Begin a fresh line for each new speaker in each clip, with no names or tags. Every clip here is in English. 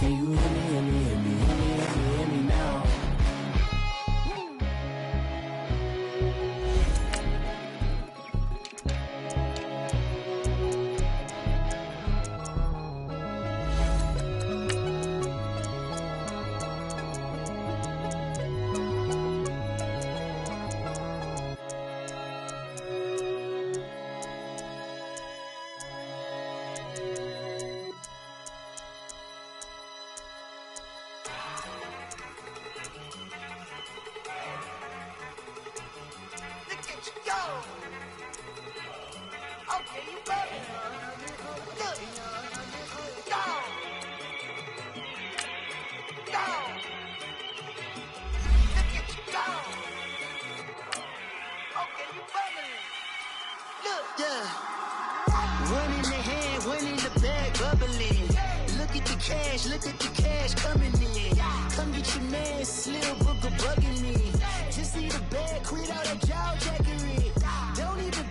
Can you hear me, hear me, hear me, hear me, hear me, hear me now?
Look at the cash coming in. Come get your man, Slim Booker bugging me. Just need a bag, quit all that jaw jackery. Don't even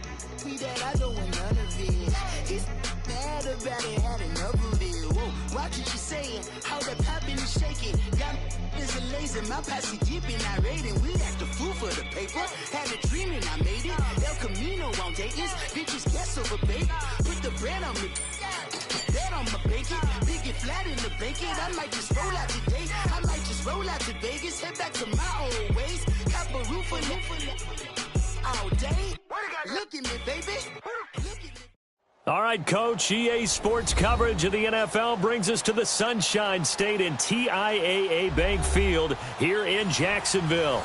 be that, I don't want none of it. He's mad about it, had enough of it. Whoa, watch what you saying, how that poppin' and shaking. Got is a laser, my posse dipping, I raiding. We act the fool for the paper. Had a dream and I made it. El Camino on Dayton's, bitches guess over bait. Put the brand on me. Bet on my bacon, big it flat in the bacon. I might just roll out today. I might just roll out to Vegas, head back to my old ways. Cop a roof all day. Look at me, baby. Look at me.
All right, Coach, EA Sports coverage of the NFL brings us to the Sunshine State in TIAA Bank Field here in Jacksonville.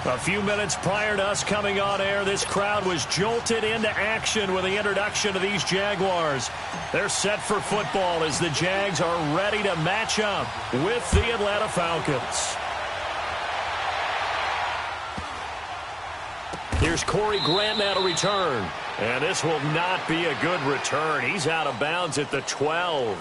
A few minutes prior to us coming on air, this crowd was jolted into action with the introduction of these Jaguars. They're set for football as the Jags are ready to match up with the Atlanta Falcons. Here's Corey Grant now to return. And this will not be a good return. He's out of bounds at the 12.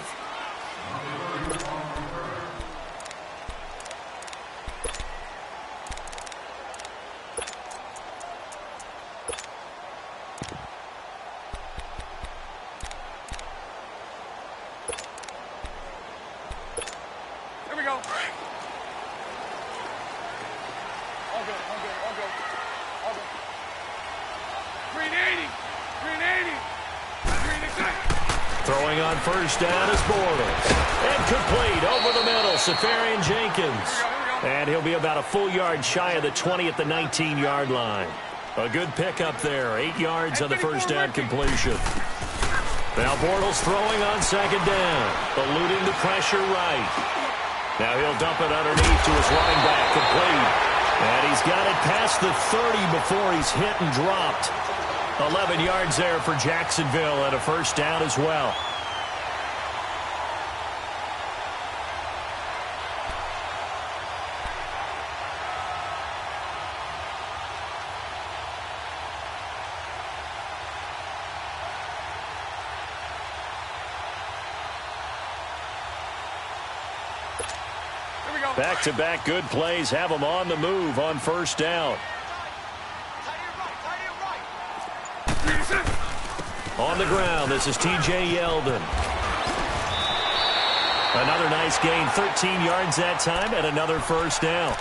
Here we go. All good, all good, all good. All good. 380. 380. 380.
Throwing on first down is Bortles. And complete over the middle, Safarian Jenkins. And he'll be about a full yard shy of the 20 at the 19-yard line. A good pickup there. 8 yards on the first down completion. Now Bortles throwing on second down. Eluding the pressure right. Now he'll dump it underneath to his running back, complete. And he's got it past the 30 before he's hit and dropped. 11 yards there for Jacksonville and a first down as well. Back-to-back good plays have them on the move on first down. On the ground, this is T.J. Yeldon. Another nice gain, 13 yards that time, and another first down.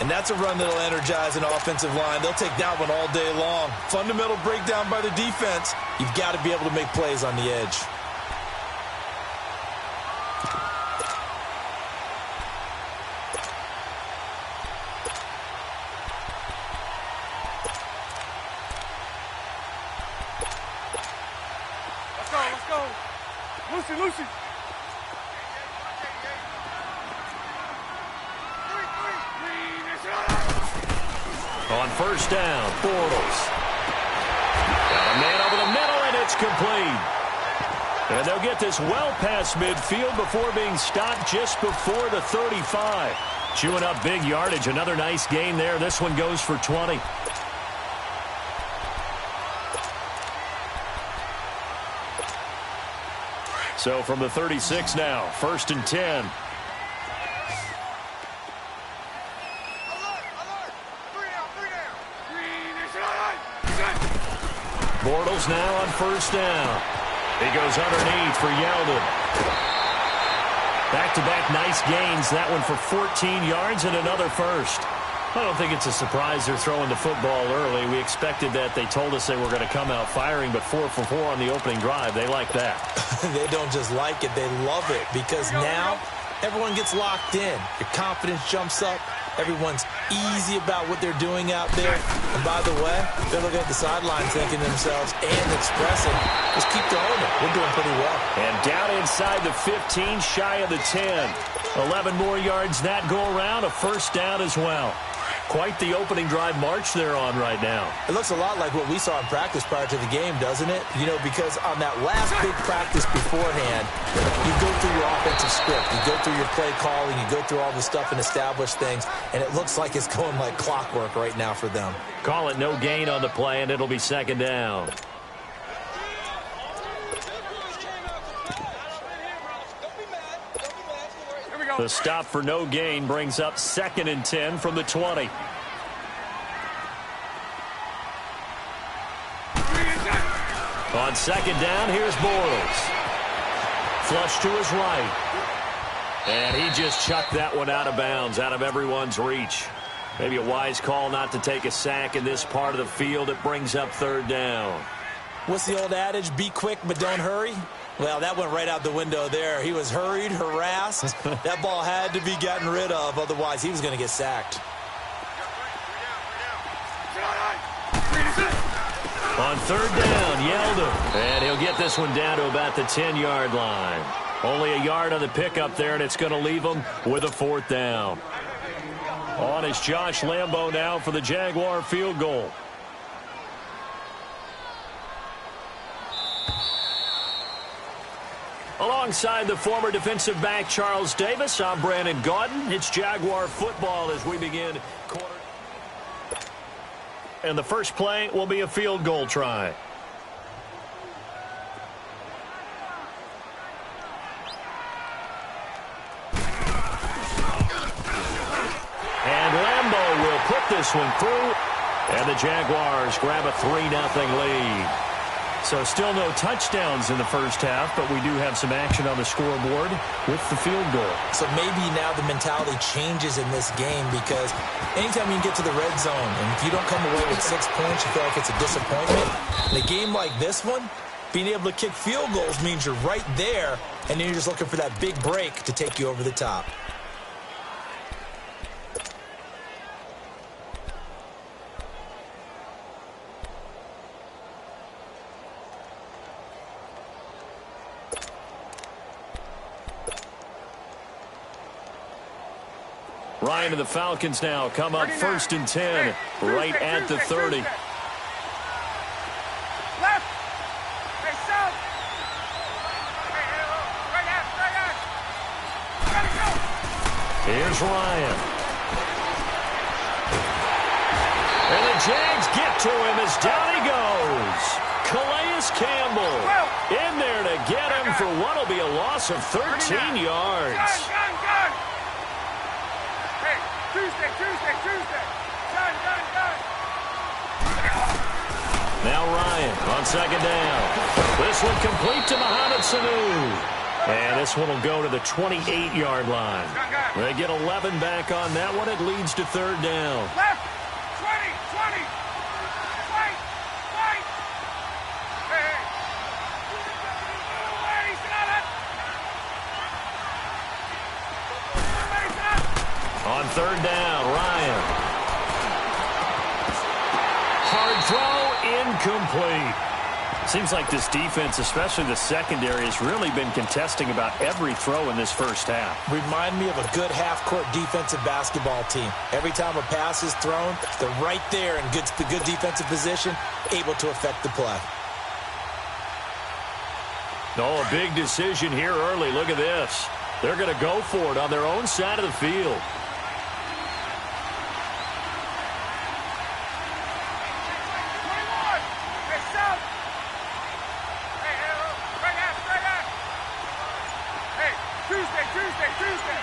And that's a run that'll energize an offensive line. They'll take that one all day long. Fundamental breakdown by the defense. You've got to be able to make plays on the edge.
Lucy.
On first down, Bortles. Got a man over the middle, and it's complete. And they'll get this well past midfield before being stopped just before the 35. Chewing up big yardage. Another nice gain there. This one goes for 20. So from the 36 now, 1st and 10. Bortles now on first down. He goes underneath for Yeldon. Back back-to-back nice gains. That one for 14 yards and another first. I don't think it's a surprise they're throwing the football early. We expected that. They told us they were going to come out firing, but 4 for 4 on the opening drive. They like that.
They don't just like it, they love it, because now everyone gets locked in. Your confidence jumps up. Everyone's easy about what they're doing out there. And by the way, they're looking at the sidelines thinking to themselves and expressing, just keep throwing it. We're doing pretty well.
And down inside the 15, shy of the 10. 11 more yards that go around, a first down as well. Quite the opening drive march they're on right now.
It looks a lot like what we saw in practice prior to the game, doesn't it? You know, because on that last big practice beforehand, you go through your offensive script, you go through your play calling, you go through all the stuff and establish things, and it looks like it's going like clockwork right now for them.
Call it no gain on the play, and it'll be second down. The stop for no gain brings up 2nd and 10 from the 20. On second down, here's Bortles. Flush to his right. And he just chucked that one out of bounds, out of everyone's reach. Maybe a wise call not to take a sack in this part of the field. It brings up 3rd down.
What's the old adage? Be quick, but don't hurry. Well, that went right out the window there. He was hurried, harassed. That ball had to be gotten rid of. Otherwise, he was going to get sacked.
On 3rd down, Yeldon. And he'll get this one down to about the 10-yard line. Only a yard on the pickup there, and it's going to leave him with a 4th down. On is Josh Lambo now for the Jaguar field goal. Alongside the former defensive back Charles Davis, I'm Brandon Gaudin. It's Jaguar football as we begin quarter. And the first play will be a field goal try. And Lambo will put this one through. And the Jaguars grab a 3-0 lead. So still no touchdowns in the first half, but we do have some action on the scoreboard with the field goal. So
maybe now the mentality changes in this game, because anytime you get to the red zone and if you don't come away with 6 points, you feel like it's a disappointment. In a game like this one, being able to kick field goals means you're right there, and then you're just looking for that big break to take you over the top.
Ryan and the Falcons now come up 1st and 10, right at the 30.
Left. Hey, south. Hey, right out. Gotta go.
Here's Ryan. And the Jags get to him as down he goes. Calais Campbell in there to get him for what will be a loss of 13 yards.
Gun. Hey, Tuesday. Gun.
Now Ryan on second down. This one complete to Mohamed Sanu. And this one will go to the 28-yard line. They get 11 back on that one. It leads to 3rd down.
Left. 20. Fight. Hey.
On 3rd down, Ryan. Hard throw, incomplete. Seems like this defense, especially the secondary, has really been contesting about every throw in this first half.
Remind me of a good half-court defensive basketball team. Every time a pass is thrown, they're right there in good defensive position, able to affect the play.
Oh, a big decision here early. Look at this. They're going to go for it on their own side of the field.
Tuesday.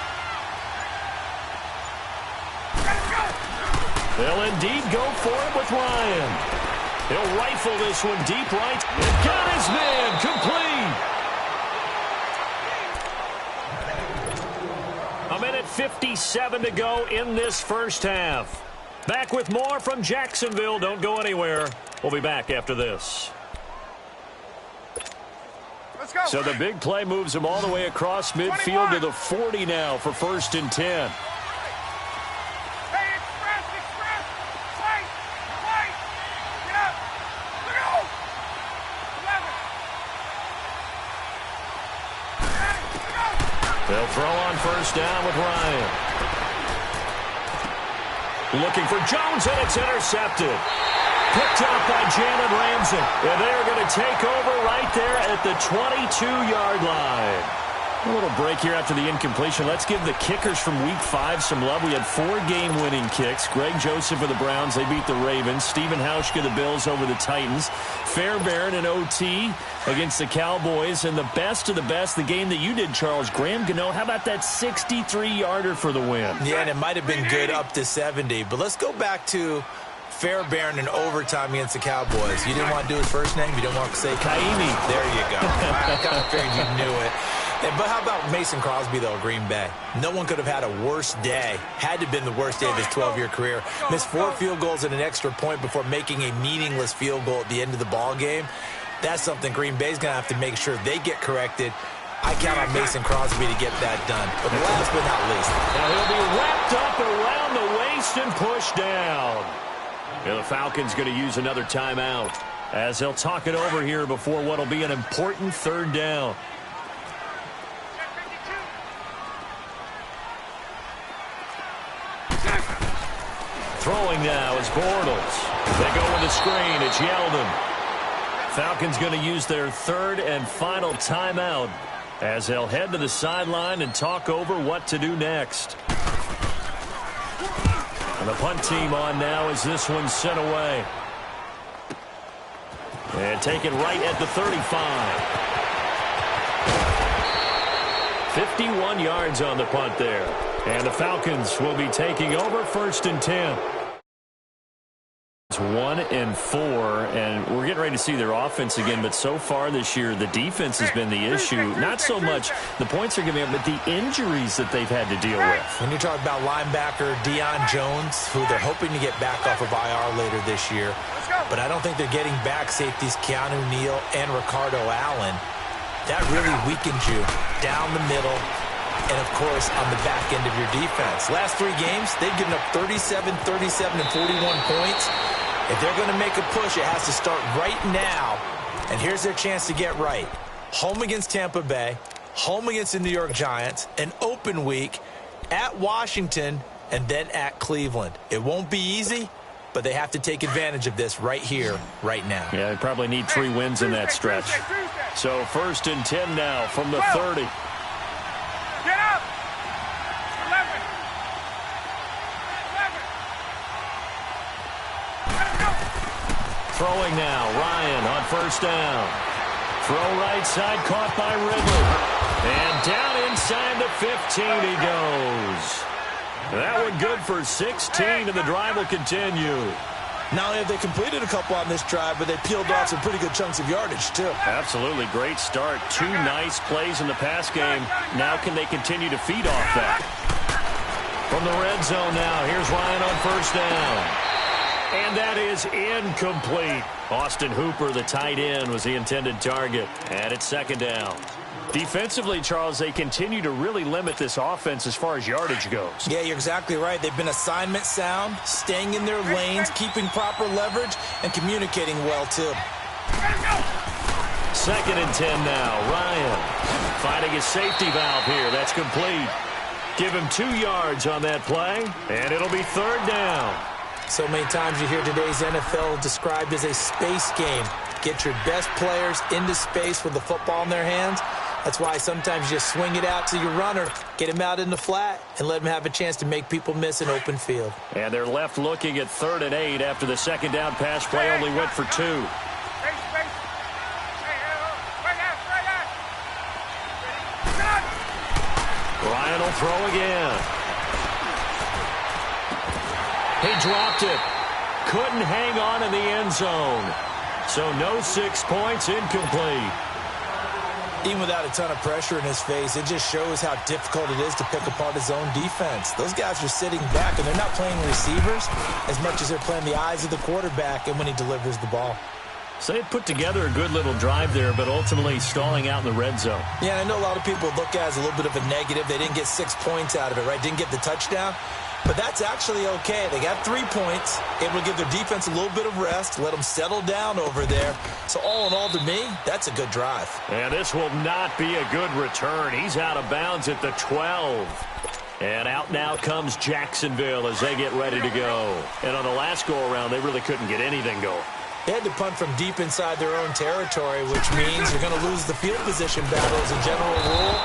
They'll indeed go for it with Ryan. He'll rifle this one deep right. Got his man complete. 1:57 to go in this first half. Back with more from Jacksonville. Don't go anywhere. We'll be back after this.
Let's go.
So the big play moves him all the way across midfield
21.
to the 40 now for 1st and 10.
Hey, express. Fight. Get up. Look out. 11.
They'll throw on 1st down with Ryan. Looking for Jones, and it's intercepted. Picked up by Jalen Ramsey. And they're going to take over right there at the 22-yard line. A little break here after the incompletion. Let's give the kickers from Week 5 some love. We had 4 game-winning kicks. Greg Joseph of the Browns, they beat the Ravens. Stephen Hauschka, the Bills, over the Titans. Fairbairn and OT against the Cowboys. And the best of the best, the game that you did, Charles, Graham Gano. How about that 63-yarder for the win?
Yeah, and it might have been good up to 70. But let's go back to Fairbairn in overtime against the Cowboys. You didn't want to do his first name? You didn't want to say Kaimi? There you go. I kind of figured you knew it. But how about Mason Crosby, though, Green Bay? No one could have had a worse day. Had to have been the worst day of his 12-year career. Missed 4 field goals and an extra point before making a meaningless field goal at the end of the ball game. That's something Green Bay's going to have to make sure they get corrected. I count on Mason Crosby to get that done. But last but not least,
now he'll be wrapped up around the waist and pushed down. And the Falcons going to use another timeout as they'll talk it over here before what will be an important 3rd down. Throwing now is Bortles. They go with the screen. It's Yeldon. Falcons going to use their 3rd and final timeout as they'll head to the sideline and talk over what to do next. And the punt team on now as this one's sent away. And taken right at the 35. 51 yards on the punt there. And the Falcons will be taking over 1st and 10. It's 1 and 4, and we're getting ready to see their offense again, but so far this year, the defense has been the issue. Not so much the points they're giving up, but the injuries that they've had to deal with.
when you're talking about linebacker Deion Jones, who they're hoping to get back off of IR later this year, but I don't think they're getting back safeties Keanu Neal and Ricardo Allen. That really weakens you down the middle and, of course, on the back end of your defense. Last 3 games, they've given up 37, 37, and 41 points. If they're going to make a push, it has to start right now. And here's their chance to get right. Home against Tampa Bay, home against the New York Giants, an open week, at Washington, and then at Cleveland. It won't be easy, but they have to take advantage of this right here, right now.
Yeah, they probably need 3 wins in that stretch. So 1st and 10 now from the 30.
Get up. 11.
Throwing now, Ryan on 1st down. Throw right side, caught by Ridley. And down inside the 15 he goes. That one good for 16, and the drive will continue.
Not only have they completed a couple on this drive, but they peeled off some pretty good chunks of yardage, too.
Absolutely great start. 2 nice plays in the pass game. Now can they continue to feed off that? From the red zone now, here's Ryan on 1st down. And that is incomplete. Austin Hooper, the tight end, was the intended target. And it's 2nd down. Defensively, Charles, they continue to really limit this offense as far as yardage goes.
Yeah, you're exactly right. They've been assignment sound, staying in their lanes, keeping proper leverage, and communicating well, too.
2nd and 10 now. Ryan finding his safety valve here. That's complete. Give him 2 yards on that play, and it'll be 3rd down.
So many times you hear today's NFL described as a space game. Get your best players into space with the football in their hands. That's why sometimes you just swing it out to your runner, get him out in the flat, and let him have a chance to make people miss an open field.
And they're left looking at 3rd and 8 after the 2nd down pass play only went for 2. Ryan will throw again. He dropped it. Couldn't hang on in the end zone. So no 6 points, incomplete.
Even without a ton of pressure in his face, it just shows how difficult it is to pick apart his own defense. Those guys are sitting back, and they're not playing receivers as much as they're playing the eyes of the quarterback and when he delivers the ball.
So they put together a good little drive there, but ultimately stalling out in the red zone.
Yeah, I know a lot of people look at it as a little bit of a negative. They didn't get 6 points out of it, right? Didn't get the touchdown. But that's actually okay. They got 3 points, able to give their defense a little bit of rest, let them settle down over there. So all in all, to me, that's a good drive.
And this will not be a good return. He's out of bounds at the 12. And out now comes Jacksonville as they get ready to go. And on the last go-around, they really couldn't get anything going.
They had to punt from deep inside their own territory, which means you're going to lose the field position battle as a general rule.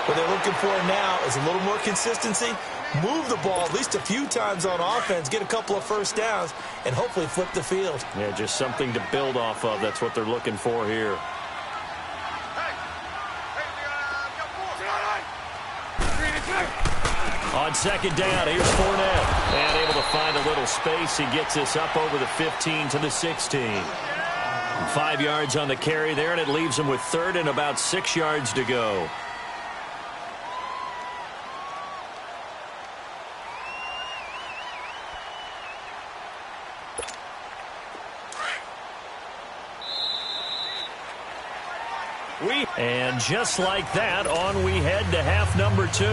What they're looking for now is a little more consistency, move the ball at least a few times on offense, get a couple of first downs, and hopefully flip the field.
Yeah, just something to build off of. That's what they're looking for here. On second down, here's Fournette. And able to find a little space. He gets this up over the 15 to the 16. 5 yards on the carry there, and it leaves him with third and about 6 yards to go. And just like that, on we head to half number 2.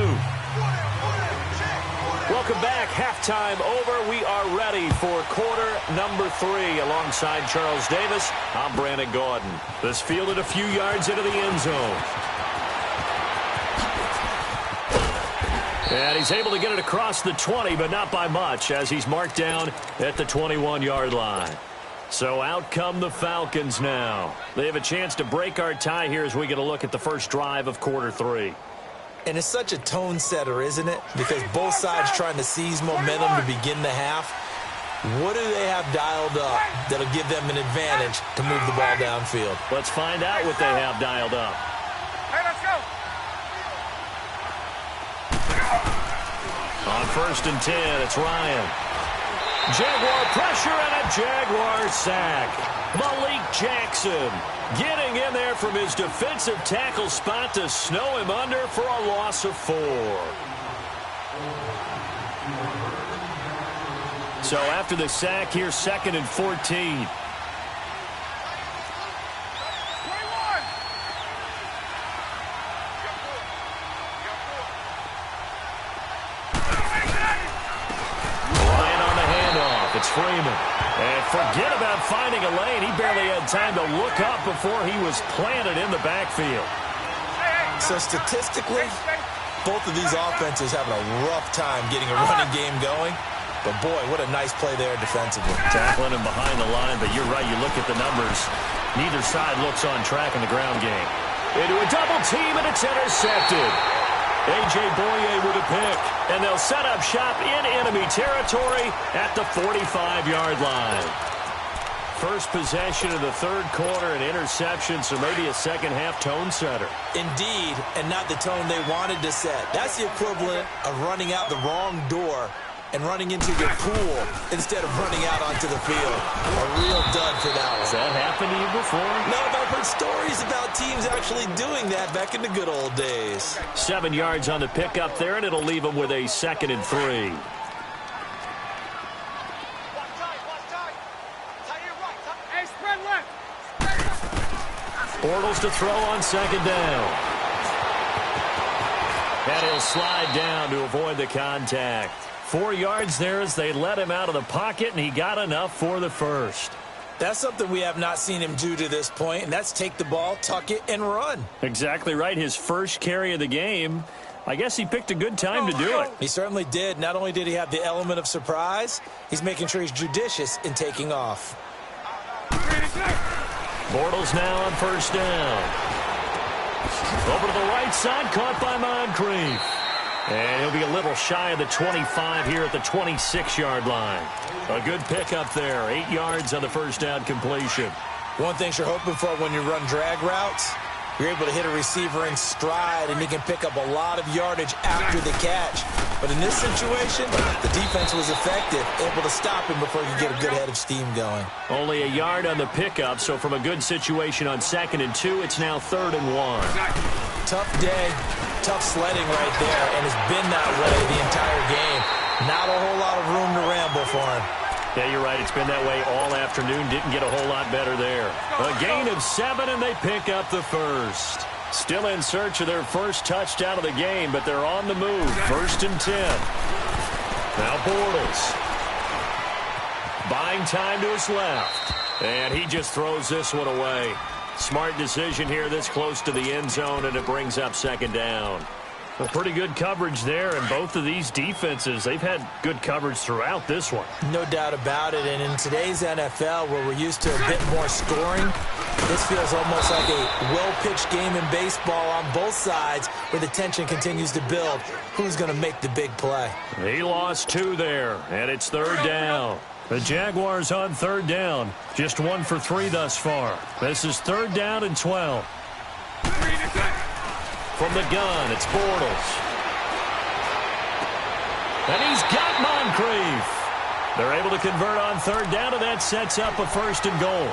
Welcome back. Halftime over. We are ready for quarter number 3. Alongside Charles Davis, I'm Brandon Gaudin. This fielded a few yards into the end zone. And he's able to get it across the 20, but not by much, as he's marked down at the 21-yard line. So out come the Falcons now. They have a chance to break our tie here as we get a look at the first drive of quarter 3.
And it's such a tone setter, isn't it? Because both sides trying to seize momentum to begin the half. What do they have dialed up that'll give them an advantage to move the ball downfield?
Let's find out what they have dialed up.
Hey, let's go.
On first and 10, it's Ryan. Jaguar pressure and a Jaguar sack. Malik Jackson getting in there from his defensive tackle spot to snow him under for a loss of 4. So after the sack, here's second and 14. It's Freeman. And forget about finding a lane. He barely had time to look up before he was planted in the backfield.
So statistically, both of these offenses having a rough time getting a running game going. But boy, what a nice play there defensively.
Tackling him behind the line, but you're right. You look at the numbers. Neither side looks on track in the ground game. Into a double team, and it's intercepted. A.J. Boye with a pick, and they'll set up shop in enemy territory at the 45-yard line. First possession of the third quarter, an interception, so maybe a second-half tone setter.
Indeed, and not the tone they wanted to set. That's the equivalent of running out the wrong door and running into your pool instead of running out onto the field. A real dud for that one.
Has that happened to you before?
No, but I've heard stories about teams actually doing that back in the good old days.
7 yards on the pickup there, and it'll leave them with a second and 3. Bortles to throw on second down. And he'll slide down to avoid the contact. 4 yards there as they let him out of the pocket, and he got enough for the first.
That's something we have not seen him do to this point, and that's take the ball, tuck it, and run.
Exactly right. His first carry of the game. I guess he picked a good time to do it.
He certainly did. Not only did he have the element of surprise, he's making sure he's judicious in taking off.
Bortles now on first down. Over to the right side, caught by Moncrief. And he'll be a little shy of the 25 here at the 26-yard line. A good pickup there. 8 yards on the first down completion.
One thing you're hoping for when you run drag routes, you're able to hit a receiver in stride, and he can pick up a lot of yardage after the catch. But in this situation, the defense was effective, able to stop him before he could get a good head of steam going.
Only a yard on the pickup, so from a good situation on 2nd and 2, it's now 3rd and 1.
Tough day, tough sledding right there, and it's been that way the entire game. Not a whole lot of room to ramble for him.
Yeah, you're right. It's been that way all afternoon. Didn't get a whole lot better there. A gain of 7, and they pick up the first. Still in search of their first touchdown of the game, but they're on the move. 1st and 10. Now Bortles. Buying time to his left. And he just throws this one away. Smart decision here this close to the end zone, and it brings up 2nd down. A pretty good coverage there, and both of these defenses, they've had good coverage throughout this one.
No doubt about it, and in today's NFL, where we're used to a bit more scoring, this feels almost like a well-pitched game in baseball on both sides where the tension continues to build. Who's going to make the big play?
He lost 2 there, and it's 3rd down. The Jaguars on 3rd down, just 1 for 3 thus far. This is 3rd down and 12. From the gun, it's Bortles. And he's got Moncrief. They're able to convert on 3rd down, and that sets up a 1st and goal.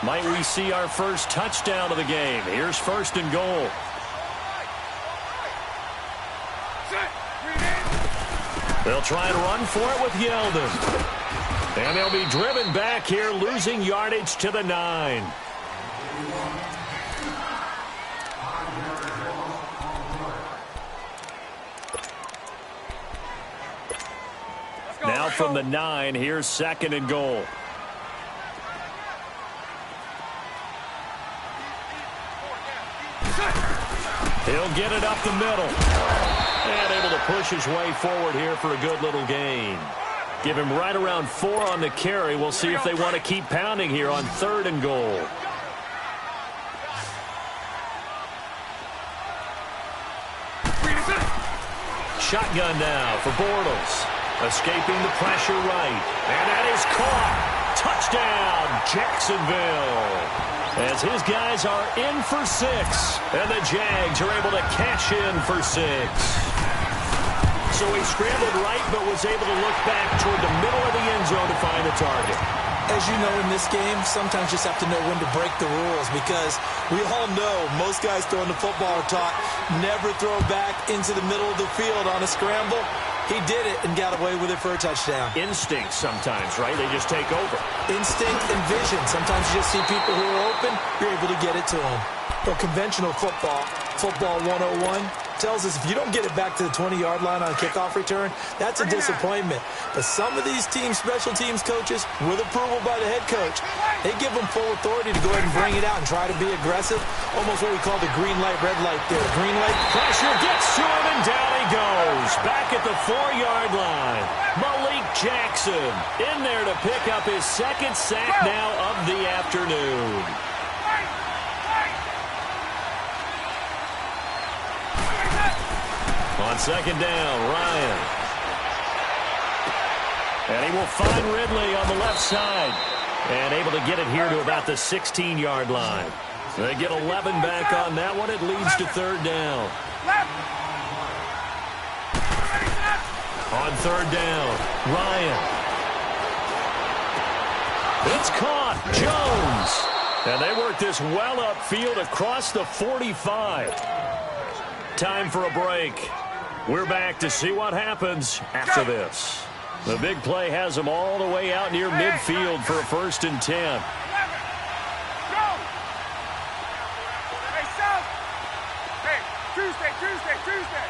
Might we see our first touchdown of the game? Here's 1st and goal. They'll try and run for it with Yeldon. And they'll be driven back here, losing yardage to the 9. Now from the 9, here's 2nd and goal. He'll get it up the middle. And able to push his way forward here for a good little gain. Give him right around 4 on the carry. We'll see if they want to keep pounding here on 3rd and goal. Shotgun now for Bortles. Escaping the pressure right. And that is caught. Touchdown, Jacksonville. As his guys are in for 6. And the Jags are able to cash in for 6. So he scrambled right, but was able to look back toward the middle of the end zone to find the target.
As you know, in this game, sometimes you just have to know when to break the rules, because we all know most guys throwing the football are taught never throw back into the middle of the field on a scramble. He did it and got away with it for a touchdown.
Instinct sometimes, right? They just take over.
Instinct and vision. Sometimes you just see people who are open, you're able to get it to them. But conventional football, football 101, tells us if you don't get it back to the 20-yard line on a kickoff return, that's a disappointment. But some of these teams, special teams coaches, with approval by the head coach, they give them full authority to go ahead and bring it out and try to be aggressive. Almost what we call the green light, red light there. Green light.
Pressure gets to him, and down he goes. Back at the 4-yard line. Malik Jackson in there to pick up his 2nd sack now of the afternoon. On 2nd down, Ryan. And he will find Ridley on the left side. And able to get it here to about the 16-yard line. They get 11 back on that one. It leads to 3rd down. On 3rd down, Ryan. It's caught. Jones. And they work this well upfield across the 45. Time for a break. We're back to see what happens after this. The big play has them all the way out near midfield for a 1st and 10.
Tuesday.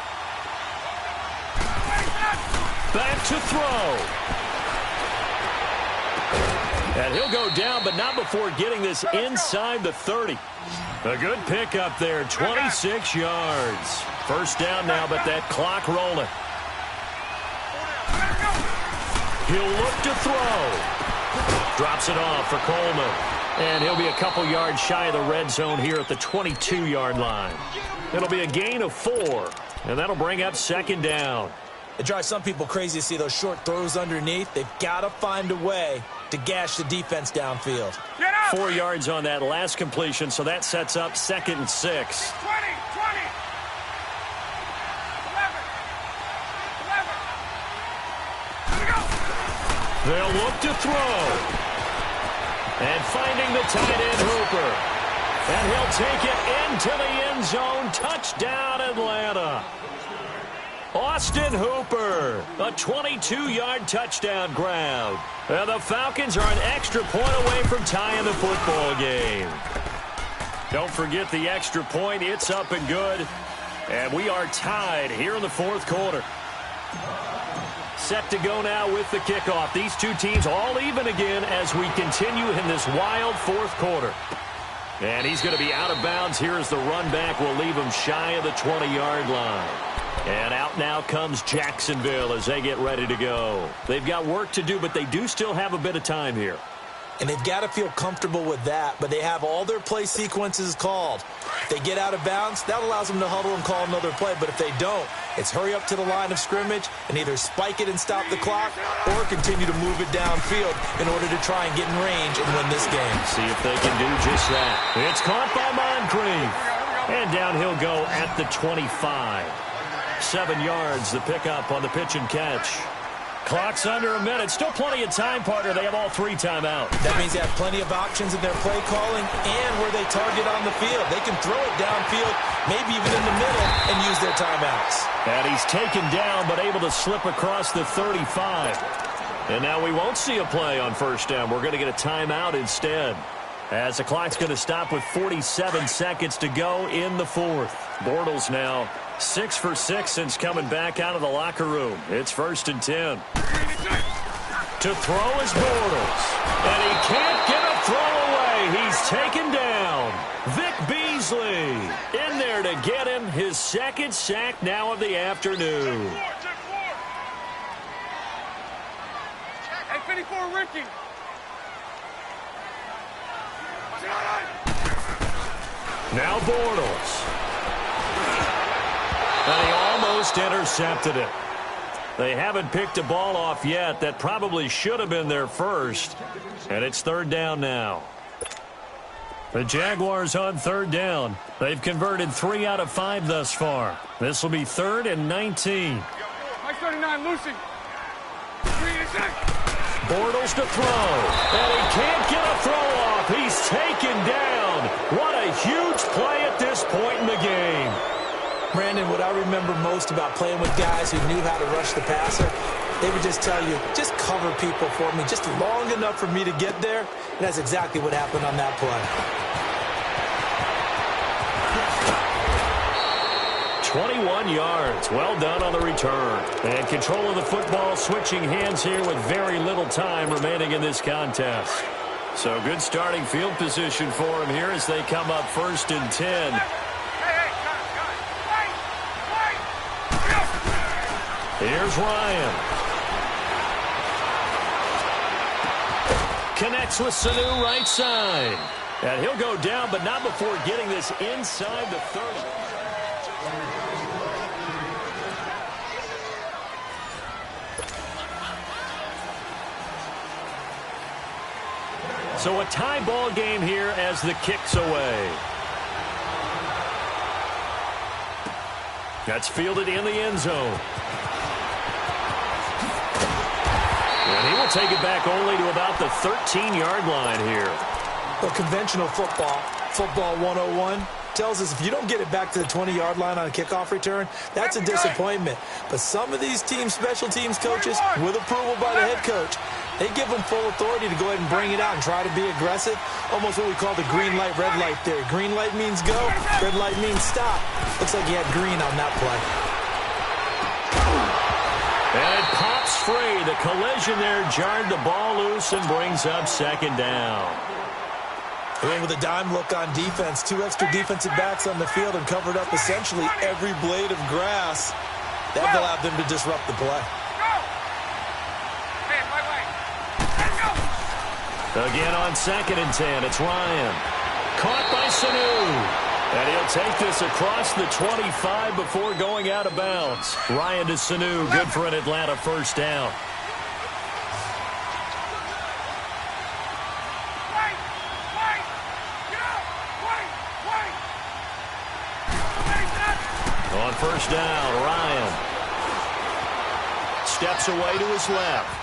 Back to throw. And he'll go down, but not before getting this inside the 30. A good pickup there, 26 yards. 1st down now, but that clock rolling. He'll look to throw. Drops it off for Coleman. And he'll be a couple yards shy of the red zone here at the 22-yard line. It'll be a gain of 4, and that'll bring up 2nd down.
It drives some people crazy to see those short throws underneath. They've got to find a way to gash the defense downfield.
4 yards on that last completion, so that sets up 2nd and 6.
20.
They'll look to throw. And finding the tight end, Hooper. And he'll take it into the end zone. Touchdown, Atlanta. Austin Hooper, a 22-yard touchdown grab. And the Falcons are an extra point away from tying the football game. Don't forget the extra point. It's up and good. And we are tied here in the fourth quarter. Set to go now with the kickoff. These two teams all even again as we continue in this wild fourth quarter. And he's going to be out of bounds here as the run back will leave him shy of the 20-yard line. And out now comes Jacksonville as they get ready to go. They've got work to do, but they do still have a bit of time here.
And they've got to feel comfortable with that, but they have all their play sequences called. If they get out of bounds, that allows them to huddle and call another play. But if they don't, it's hurry up to the line of scrimmage and either spike it and stop the clock or continue to move it downfield in order to try and get in range and win this game.
See if they can do just that. It's caught by Moncrief. And down he'll go at the 25. 7 yards, the pickup on the pitch and catch. Clock's under a minute. Still plenty of time, partner. They have all 3 timeouts.
That means they have plenty of options in their play calling and where they target on the field. They can throw it downfield, maybe even in the middle, and use their timeouts.
And he's taken down, but able to slip across the 35. And now we won't see a play on first down. We're going to get a timeout instead. As the clock's going to stop with 47 seconds to go in the fourth. Bortles now 6 for 6 since coming back out of the locker room. It's 1st and 10. To throw is Bortles. And he can't get a throw away. He's taken down. Vic Beasley in there to get him his 2nd sack now of the afternoon.
Hey, 54, Ricky.
Now Bortles. And he almost intercepted it. They haven't picked a ball off yet. That probably should have been their first. And it's 3rd down now. The Jaguars on 3rd down. They've converted 3 out of 5 thus far. This will be 3rd and 19.
Mike 39, Lucy.
Bortles to throw. And he can't get a throw off. He's taken down. What a huge play at this point in the game.
Brandon, what I remember most about playing with guys who knew how to rush the passer, they would just tell you, just cover people for me, just long enough for me to get there. And that's exactly what happened on that play.
21 yards. Well done on the return. And control of the football switching hands here with very little time remaining in this contest. So good starting field position for him here as they come up 1st and 10. Here's Ryan. Connects with Sanu right side. And he'll go down, but not before getting this inside the 30. So a tie ball game here as the kick's away. That's fielded in the end zone. And he will take it back only to about the 13-yard line here.
Well, conventional football 101, tells us if you don't get it back to the 20-yard line on a kickoff return, that's a disappointment. But some of these special teams coaches, with approval by the head coach, they give them full authority to go ahead and bring it out and try to be aggressive. Almost what we call the green light, red light theory. Green light means go, red light means stop. Looks like he had green on that play.
And it pops free. The collision there jarred the ball loose and brings up 2nd down.
And with a dime look on defense, 2 extra defensive backs on the field and covered up essentially every blade of grass. That allowed them to disrupt the play.
Again on 2nd and 10, it's Ryan. Caught by Sanu. And he'll take this across the 25 before going out of bounds. Ryan to Sanu, good for an Atlanta 1st down. On 1st down, Ryan steps away to his left.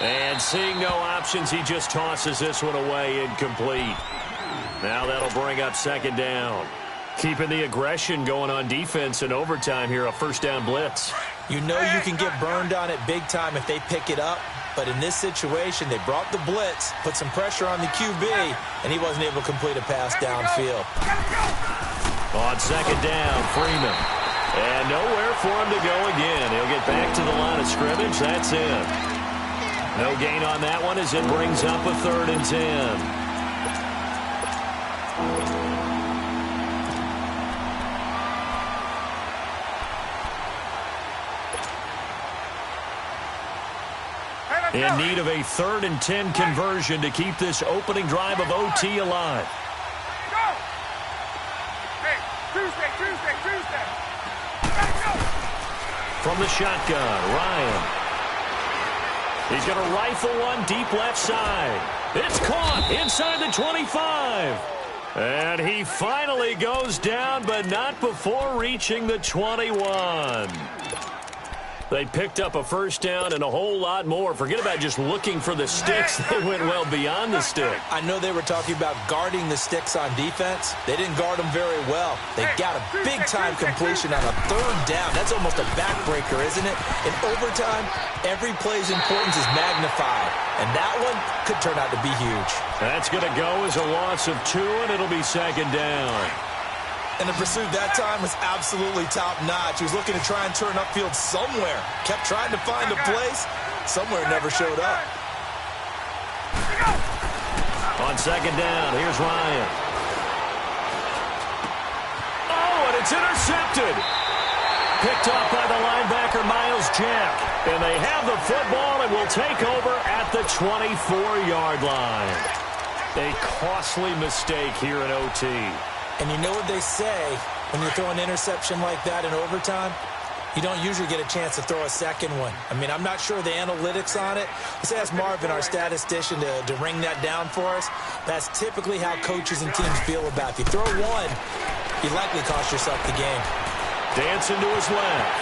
And seeing no options, he just tosses this one away incomplete. Now that'll bring up second down. Keeping the aggression going on defense in overtime here, a first down blitz.
You know you can get burned on it big time if they pick it up. But in this situation, they brought the blitz, put some pressure on the QB, and he wasn't able to complete a pass downfield.
On second down, Freeman. And nowhere for him to go again. He'll get back to the line of scrimmage. That's it. No gain on that one as it brings up a 3rd and 10. In need of a 3rd and 10 conversion to keep this opening drive of OT alive.
Go! Hey, Tuesday. Go!
From the shotgun, Ryan. He's going to rifle one deep left side. It's caught inside the 25. And he finally goes down, but not before reaching the 21. They picked up a first down and a whole lot more. Forget about just looking for the sticks. They went well beyond the stick.
I know they were talking about guarding the sticks on defense. They didn't guard them very well. They got a big-time completion on a 3rd down. That's almost a backbreaker, isn't it? In overtime, every play's importance is magnified. And that one could turn out to be huge.
That's going to go as a loss of 2, and it'll be second down.
And the pursuit that time was absolutely top-notch. He was looking to try and turn upfield somewhere. Kept trying to find a place. Somewhere never showed up.
On second down, here's Ryan. Oh, and it's intercepted. Picked up by the linebacker, Miles Jack. And they have the football and will take over at the 24-yard line. A costly mistake here in OT.
And you know what they say, when you throw an interception like that in overtime, you don't usually get a chance to throw a second one. I mean, I'm not sure the analytics on it. Let's ask Marvin, our statistician, to ring that down for us. That's typically how coaches and teams feel about it. If you throw one, you likely cost yourself the game.
Dancing to his left.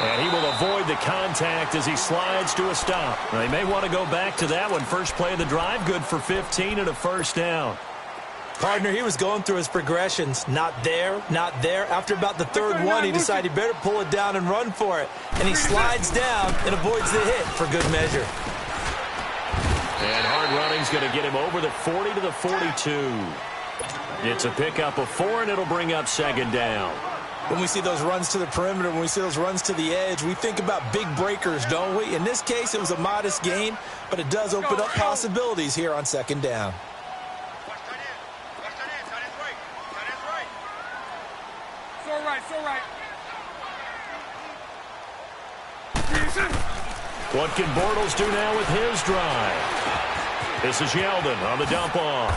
And he will avoid the contact as he slides to a stop. They may want to go back to that one. First play of the drive, good for 15 and a first down.
Partner, he was going through his progressions. Not there, not there. After about the 3rd one, he decided he better pull it down and run for it. And he slides down and avoids the hit for good measure.
And hard running's going to get him over the 40 to the 42. It's a pickup of 4, and it'll bring up second down.
When we see those runs to the perimeter, when we see those runs to the edge, we think about big breakers, don't we? In this case, it was a modest gain, but it does open up possibilities here on second down.
So right.
What can Bortles do now with his drive? This is Yeldon on the dump off.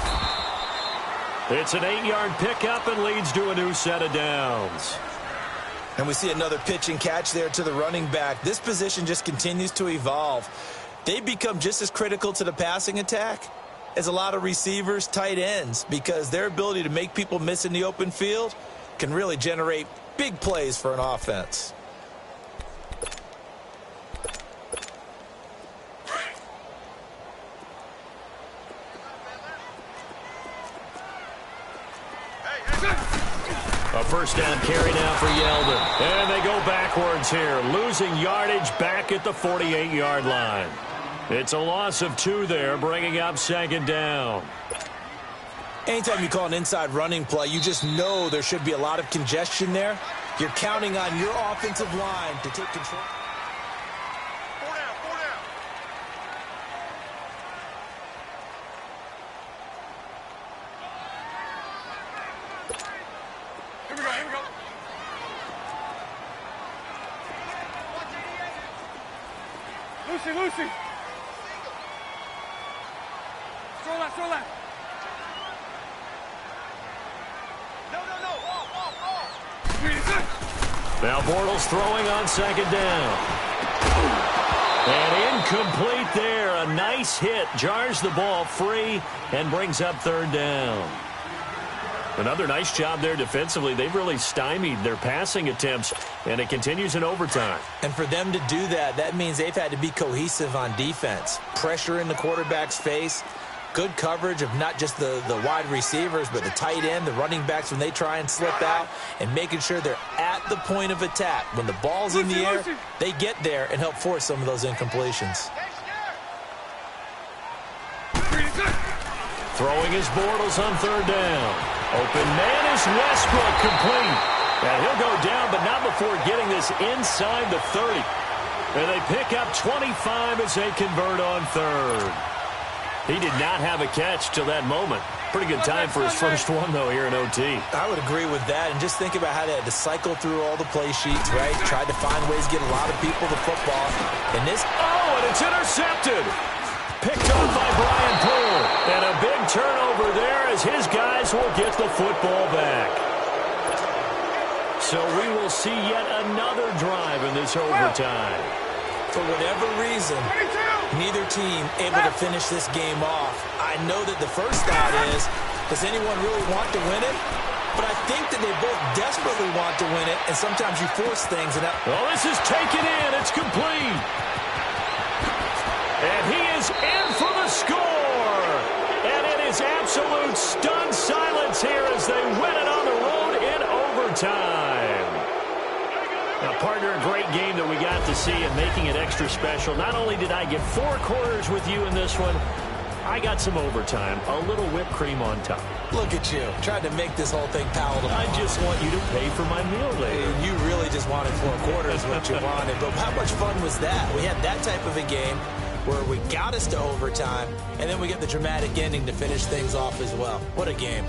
It's an 8-yard pickup and leads to a new set of downs.
And we see another pitch and catch there to the running back. This position just continues to evolve. They become just as critical to the passing attack as a lot of receivers, tight ends, because their ability to make people miss in the open field can really generate big plays for an offense.
A first down carry now for Yeldon. And they go backwards here, losing yardage back at the 48-yard line. It's a loss of 2 there, bringing up second down.
Anytime you call an inside running play, you just know there should be a lot of congestion there. You're counting on your offensive line to take control.
4 down. Here we go. Lucy. Throw left.
Now Bortles throwing on second down. And incomplete there. A nice hit. Jars the ball free and brings up third down. Another nice job there defensively. They've really stymied their passing attempts, and it continues in overtime.
And for them to do that, that means they've had to be cohesive on defense. Pressure in the quarterback's face, good coverage of not just the wide receivers, but the tight end, the running backs when they try and slip out, and making sure they're at the point of attack. When the ball's in the air, they get there and help force some of those incompletions.
Throwing his Bortles on third down. Open man is Westbrook, complete. And he'll go down, but not before getting this inside the 30. And they pick up 25 as they convert on third. He did not have a catch till that moment. Pretty good time for his first one, though, here in OT.
I would agree with that. And just think about how they had to cycle through all the play sheets, right? Tried to find ways to get a lot of people the football. And this...
Oh, and it's intercepted. Picked off by Brian Poole. And a big turnover there as his guys will get the football back. So we will see yet another drive in this overtime.
For whatever reason, neither team able to finish this game off. I know that the first thought is, does anyone really want to win it? But I think that they both desperately want to win it, and sometimes you force things. And
well, this is taken in. It's complete. And he is in for the score. And it is absolute stunned silence here as they win it on the road in overtime. Now, partner, a great game that we got to see and making it extra special. Not only did I get 4 quarters with you in this one, I got some overtime, a little whipped cream on top.
Look at you, tried to make this whole thing palatable.
I just want you to pay for my meal later.
You really just wanted 4 quarters what you wanted. But how much fun was that? We had that type of a game where we got us to overtime, and then we get the dramatic ending to finish things off as well. What a game.